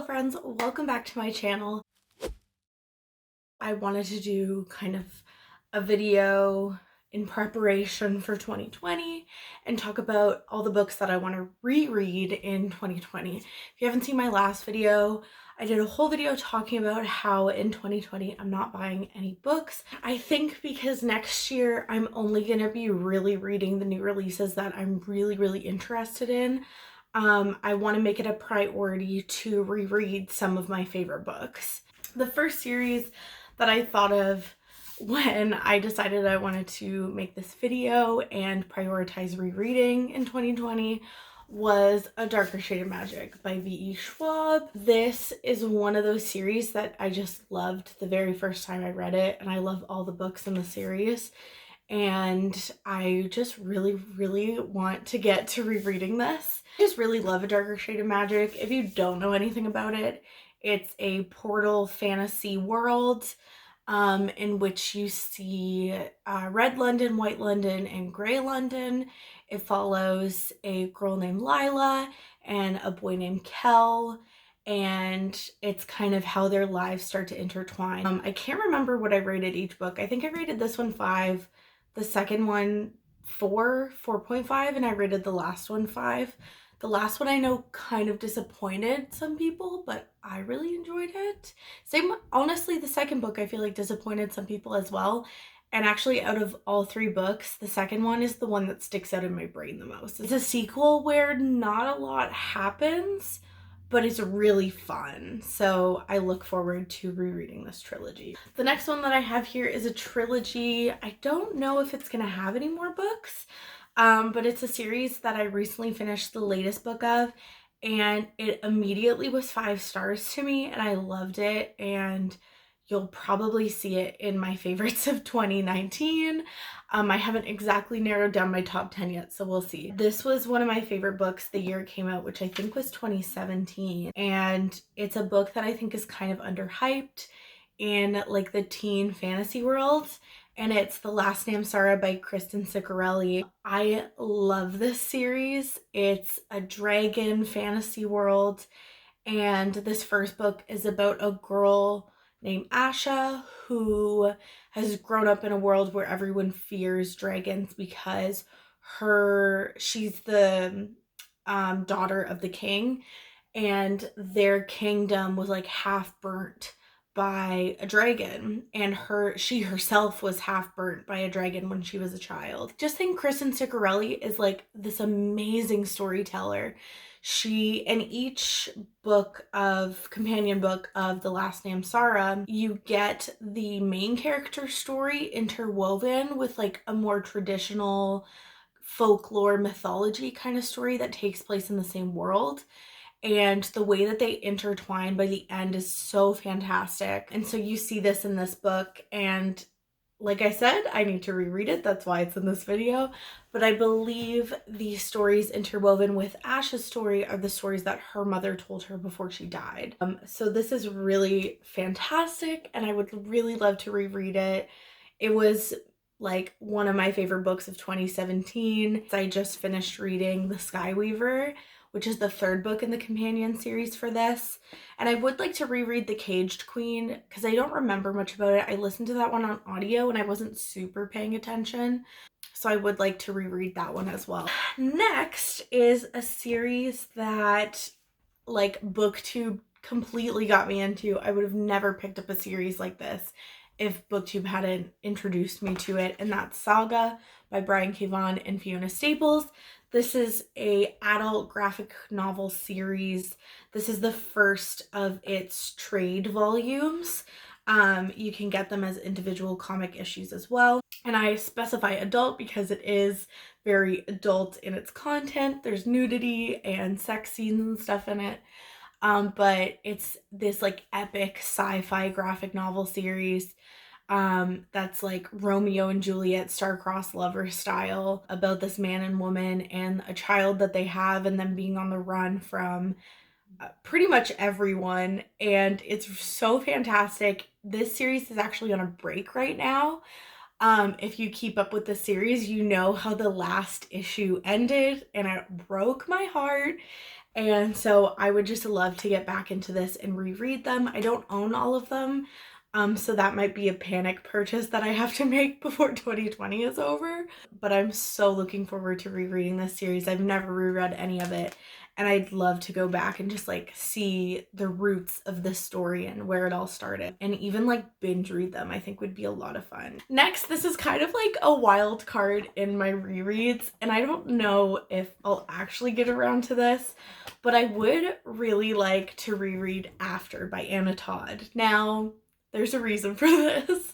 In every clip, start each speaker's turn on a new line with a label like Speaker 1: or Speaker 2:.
Speaker 1: friends, welcome back to my channel. I wanted to do kind of a video in preparation for 2020 and talk about all the books that I want to reread in 2020. If you haven't seen my last video, I did a whole video talking about how in 2020 I'm not buying any books. I think because next year I'm only going to be really reading the new releases that I'm really interested in. I want to make it a priority to reread some of my favorite books. The first series that I thought of when I decided I wanted to make this video and prioritize rereading in 2020 was A Darker Shade of Magic by V.E. Schwab. This is one of those series that I just loved the very first time I read it, and I love all the books in the series. And I just really want to get to rereading this. I just really love A Darker Shade of Magic. If you don't know anything about it, it's a portal fantasy world in which you see Red London, White London, and Grey London. It follows a girl named Lila and a boy named Kel, and it's kind of how their lives start to intertwine. I can't remember what I rated each book. I think I rated this one 5, the second one 4.5, and I rated the last one 5. The last one I know kind of disappointed some people, but I really enjoyed it. Honestly, the second book I feel like disappointed some people as well. And actually, out of all 3 books, the second one is the one that sticks out in my brain the most. It's a sequel where not a lot happens, but it's really fun. So I look forward to rereading this trilogy. The next one that I have here is a trilogy. I don't know if it's gonna have any more books, but it's a series that I recently finished the latest book of, and it immediately was 5 stars to me, and I loved it, and you'll probably see it in my favorites of 2019. I haven't exactly narrowed down my top 10 yet, so we'll see. This was one of my favorite books the year it came out, which I think was 2017, and it's a book that I think is kind of underhyped in like the teen fantasy world, and it's The Last Name Sarah by Kristen Ciccarelli. I love this series. It's a dragon fantasy world, and this first book is about a girl named Asha who has grown up in a world where everyone fears dragons because she's the daughter of the king, and their kingdom was like half burnt by a dragon, and she herself was half burnt by a dragon when she was a child. Just think Kristen Ciccarelli is like this amazing storyteller. In each companion book of The Last Name Sarah, you get the main character story interwoven with like a more traditional folklore mythology kind of story that takes place in the same world. And the way that they intertwine by the end is so fantastic. And so you see this in this book, and like I said, I need to reread it. That's why it's in this video. But I believe the stories interwoven with Ash's story are the stories that her mother told her before she died. So this is really fantastic, and I would really love to reread it. It was like one of my favorite books of 2017. I just finished reading The Skyweaver, which is the 3rd book in the companion series for this. And I would like to reread The Caged Queen because I don't remember much about it. I listened to that one on audio and I wasn't super paying attention. So I would like to reread that one as well. Next is a series that like BookTube completely got me into. I would have never picked up a series like this if BookTube hadn't introduced me to it, and that's Saga by Brian K. Vaughan and Fiona Staples. This is a adult graphic novel series. This is the first of its trade volumes. You can get them as individual comic issues as well. And I specify adult because it is very adult in its content. There's nudity and sex scenes and stuff in it. But it's this like epic sci-fi graphic novel series that's like Romeo and Juliet star-crossed lover style, about this man and woman and a child that they have, and them being on the run from pretty much everyone. And it's so fantastic. This series is actually on a break right now. If you keep up with the series, you know how the last issue ended, and it broke my heart. And so I would just love to get back into this and reread them. I don't own all of them, so that might be a panic purchase that I have to make before 2020 is over. But I'm so looking forward to rereading this series. I've never reread any of it, and I'd love to go back and just like see the roots of this story and where it all started, and even like binge read them. I think would be a lot of fun. Next, this is kind of like a wild card in my rereads, and I don't know if I'll actually get around to this, but I would really like to reread After by Anna Todd. Now, there's a reason for this.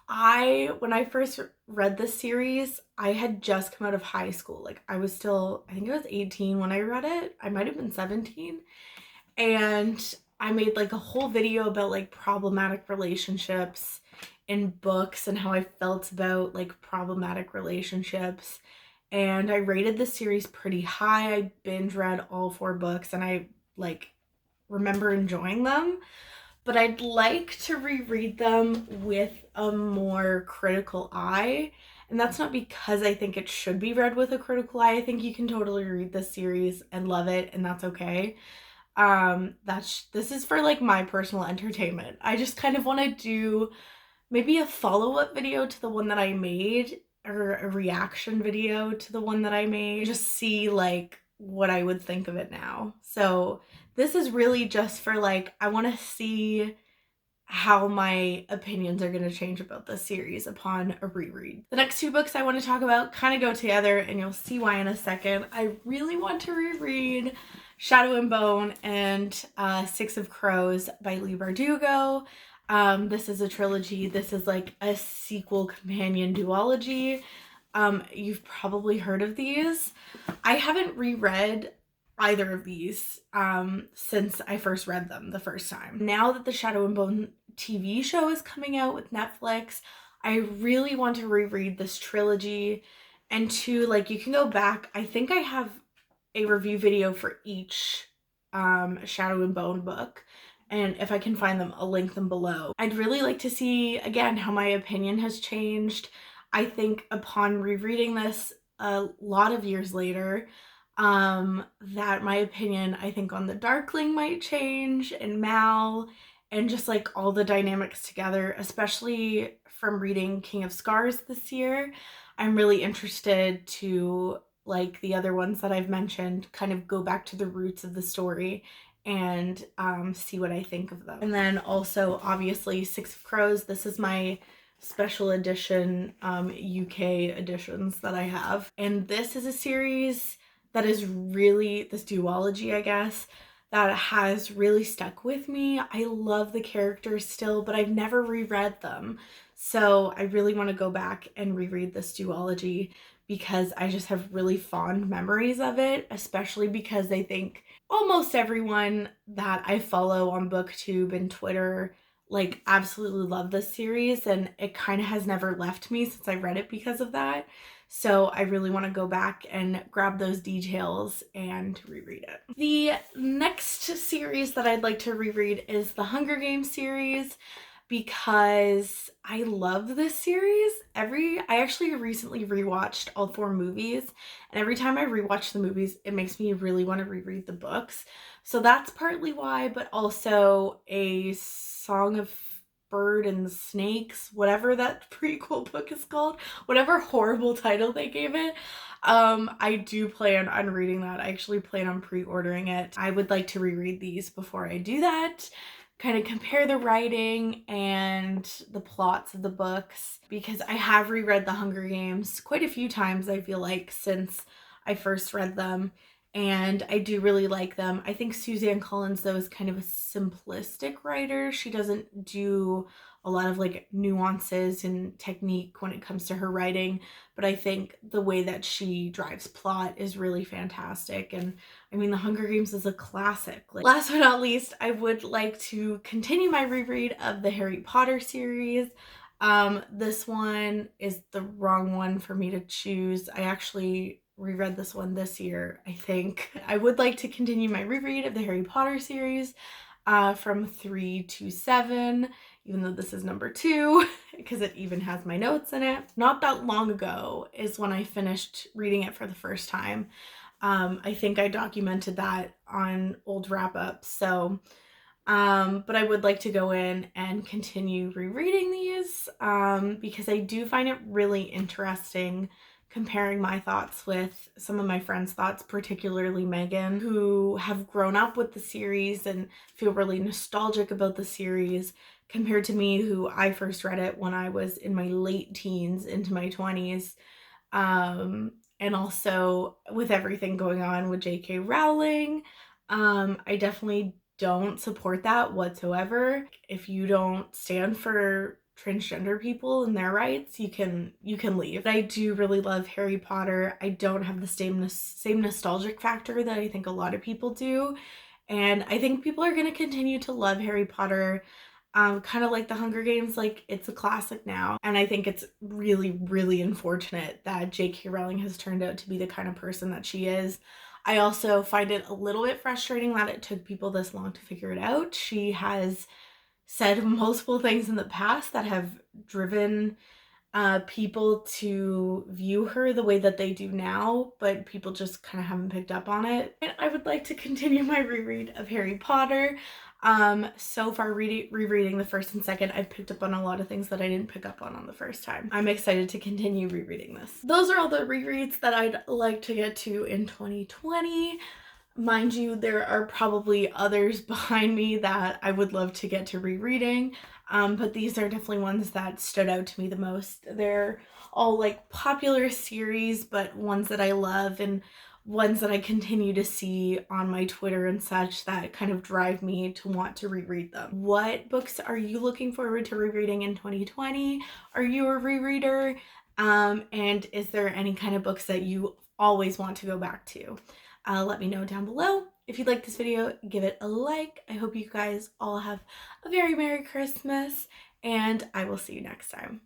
Speaker 1: When I first read this series, I had just come out of high school. Like I was still, I think I was 18 when I read it. I might have been 17. And I made like a whole video about like problematic relationships in books and how I felt about like problematic relationships. And I rated the series pretty high. I binge read all 4 books and I like remember enjoying them. But I'd like to reread them with a more critical eye. And that's not because I think it should be read with a critical eye. I think you can totally read this series and love it, and that's okay. This is for like my personal entertainment. I just kind of want to do maybe a follow-up video to the one that I made, or a reaction video to the one that I made. Just see like what I would think of it now. So this is really just for like, I want to see how my opinions are going to change about this series upon a reread. The next 2 books I want to talk about kind of go together, and you'll see why in a second. I really want to reread Shadow and Bone and Six of Crows by Leigh Bardugo. This is a trilogy. This is like a sequel companion duology. You've probably heard of these. I haven't reread either of these since I first read them the first time. Now that the Shadow and Bone TV show is coming out with Netflix, I really want to reread this trilogy. And 2, like, you can go back. I think I have a review video for each Shadow and Bone book, and if I can find them, I'll link them below. I'd really like to see, again, how my opinion has changed. I think upon rereading this a lot of years later, that my opinion, I think, on the Darkling might change, and Mal, and just like all the dynamics together, especially from reading King of Scars this year. I'm really interested to, like the other ones that I've mentioned, kind of go back to the roots of the story and see what I think of them. And then also, obviously, Six of Crows. This is my special edition UK editions that I have. And this is a series that is really, this duology, I guess, that has really stuck with me. I love the characters still, but I've never reread them. So I really want to go back and reread this duology because I just have really fond memories of it, especially because I think almost everyone that I follow on BookTube and Twitter like absolutely love this series, and it kind of has never left me since I read it because of that. So I really want to go back and grab those details and reread it. The next series that I'd like to reread is the Hunger Games series, because I love this series. I actually recently rewatched all 4 movies, and every time I rewatch the movies, it makes me really want to reread the books. So that's partly why, but also A Song of Bird and Snakes, whatever that prequel book is called, whatever horrible title they gave it. I do plan on reading that. I actually plan on pre-ordering it. I would like to reread these before I do that, kind of compare the writing and the plots of the books, because I have reread The Hunger Games quite a few times, I feel like, since I first read them, and I do really like them. I think Suzanne Collins, though, is kind of a simplistic writer. She doesn't do a lot of like nuances and technique when it comes to her writing, but I think the way that she drives plot is really fantastic. And I mean, The Hunger Games is a classic. Like, last but not least, I would like to continue my reread of the Harry Potter series. This one is the wrong one for me to choose. I actually reread this one this year, I think. I would like to continue my reread of the Harry Potter series from 3 to 7, even though this is number 2, because it even has my notes in it. Not that long ago is when I finished reading it for the first time. I think I documented that on old wrap-ups. So but I would like to go in and continue rereading these because I do find it really interesting comparing my thoughts with some of my friends' thoughts, particularly Megan, who have grown up with the series and feel really nostalgic about the series, compared to me, who I first read it when I was in my late teens into my 20s. And also with everything going on with J.K. Rowling, I definitely don't support that whatsoever. If you don't stand for transgender people and their rights, you can leave. But I do really love Harry Potter. I don't have the same nostalgic factor that I think a lot of people do. And I think people are going to continue to love Harry Potter, kind of like the Hunger Games. Like, it's a classic now. And I think it's really, really unfortunate that J.K. Rowling has turned out to be the kind of person that she is. I also find it a little bit frustrating that it took people this long to figure it out. She has said multiple things in the past that have driven people to view her the way that they do now, but people just kind of haven't picked up on it. And I would like to continue my reread of Harry Potter. So far rereading the first and second, I've picked up on a lot of things that I didn't pick up on the first time. I'm excited to continue rereading this. Those are all the rereads that I'd like to get to in 2020. Mind you, there are probably others behind me that I would love to get to rereading, but these are definitely ones that stood out to me the most. They're all like popular series, but ones that I love and ones that I continue to see on my Twitter and such that kind of drive me to want to reread them. What books are you looking forward to rereading in 2020? Are you a rereader? And is there any kind of books that you always want to go back to? Let me know down below. If you like this video, give it a like. I hope you guys all have a very Merry Christmas, and I will see you next time.